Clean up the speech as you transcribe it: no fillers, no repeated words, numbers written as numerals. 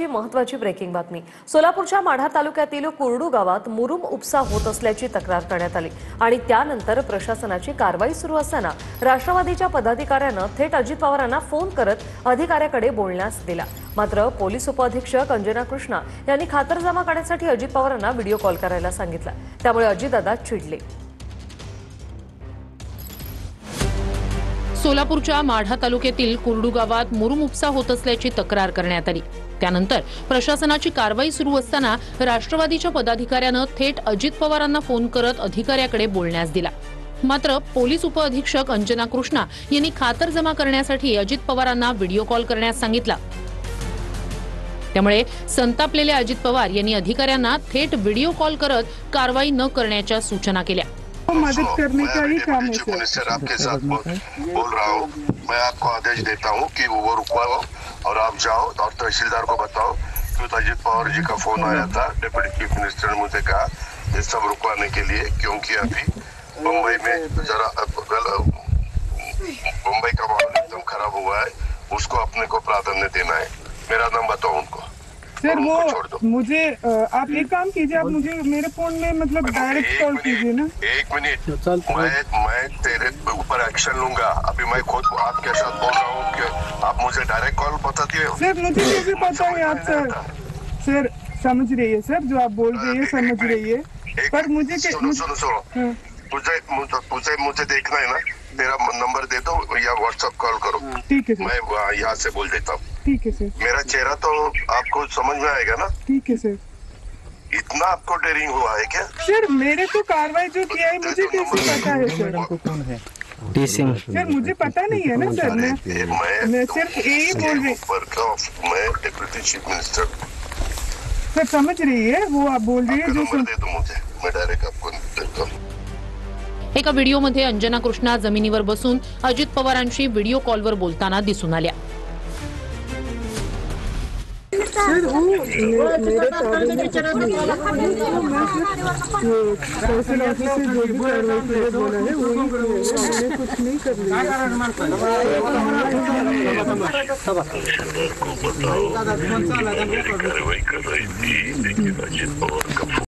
आताची महत्त्वाची ब्रेकिंग बातमी। सोलापूरच्या माढा तालुक्यातील कुरडू गावात मुरुम उपसा होत असल्याची तक्रार करण्यात आली आणि त्यानंतर प्रशासनाची कारवाई सुरू असताना राष्ट्रवादीच्या पदाधिकाऱ्यानं थेट अजित पवारांना फोन करत अधिकाऱ्याकडे बोलण्यास दिला। मात्र पोलीस उपअधीक्षक अंजना कृष्णा यांनी खातरजमा करण्यासाठी अजित पवारांना व्हिडिओ कॉल करायला सांगितलं। त्यामुळे अजितदादा चिडले। सोलापूरच्या माढा तालुक्यातील कुरडू गावात मुरुम उपसा होत असल्याची तक्रार करण्यात आली। त्यानंतर प्रशासनाची कारवाई सुरू असताना राष्ट्रवादीच्या पदाधिकाऱ्यानं थेट अजित पवारांना फोन करत अधिकाऱ्याकडे बोलण्यास दिला। मात्र पोलीस उपअधीक्षक अंजना कृष्णा यांनी खातरजमा करण्यासाठी अजित पवारांना व्हिडिओ कॉल करण्यास सांगितला। त्यामुळे संतापलेले अजित पवार यांनी अधिकाऱ्यांना थेट व्हिडिओ कॉल करत कारवाई न करण्याच्या सूचना केल्या। मदद करने का ही काम है सर। मिनिस्टर आपके साथ बोल रहा हूँ। मैं आपको आदेश देता हूँ कि वो रुकवाओ और आप जाओ और तहसीलदार को बताओ कि अजित पवार जी का फोन आया था। डिप्टी चीफ मिनिस्टर ने मुझे कहा ये सब रुकवाने के लिए, क्योंकि अभी मुंबई में जरा मुंबई का माहौल एकदम खराब हुआ है, उसको अपने को प्राधान्य देना है। मेरा नाम बताओ उनको। सर वो मुझे आप एक काम कीजिए, आप मुझे मेरे फोन में मतलब डायरेक्ट कॉल कीजिए ना। एक मिनट, मैं तेरे ऊपर एक्शन लूंगा। अभी मैं खुद आपके साथ बोल रहा हूँ कि आप मुझे डायरेक्ट कॉल बताती है। सर मुझे कैसे पता है आप सर समझ रही है सर, जो आप बोल रही है समझ रही है, पर मुझे सुनो मुझे देखना है ना। तेरा नंबर दे दो या व्हाट्सएप कॉल करो। ठीक है सर, मैं यहाँ से बोल देता हूँ। ठीक है सर, मेरा चेहरा तो आपको समझ में आएगा ना। ठीक है सर। इतना आपको डेयरिंग हुआ है क्या? सर मेरे तो कार्रवाई जो किया है मुझे कैसे पता है सर? कौन है? सर मुझे पता नहीं है ना सर। मैं सिर्फ यही बोल रही। मैं डिप्टी चीफ मिनिस्टर। सर समझ रही है वो आप बोल रही है जो दे दो मुझे, मैं डायरेक्ट आपको देता हूँ। एका व्हिडिओमध्ये अंजना कृष्णा जमिनीवर बसून अजित पवारांशी व्हिडिओ कॉलवर बोलताना दिसून आल्या। सर वो मेरे कागज में कुछ नहीं है, तहसील ऑफिस से जो भी कार्रवाई के लिए बोला है वही हमने कुछ नहीं कर लिया।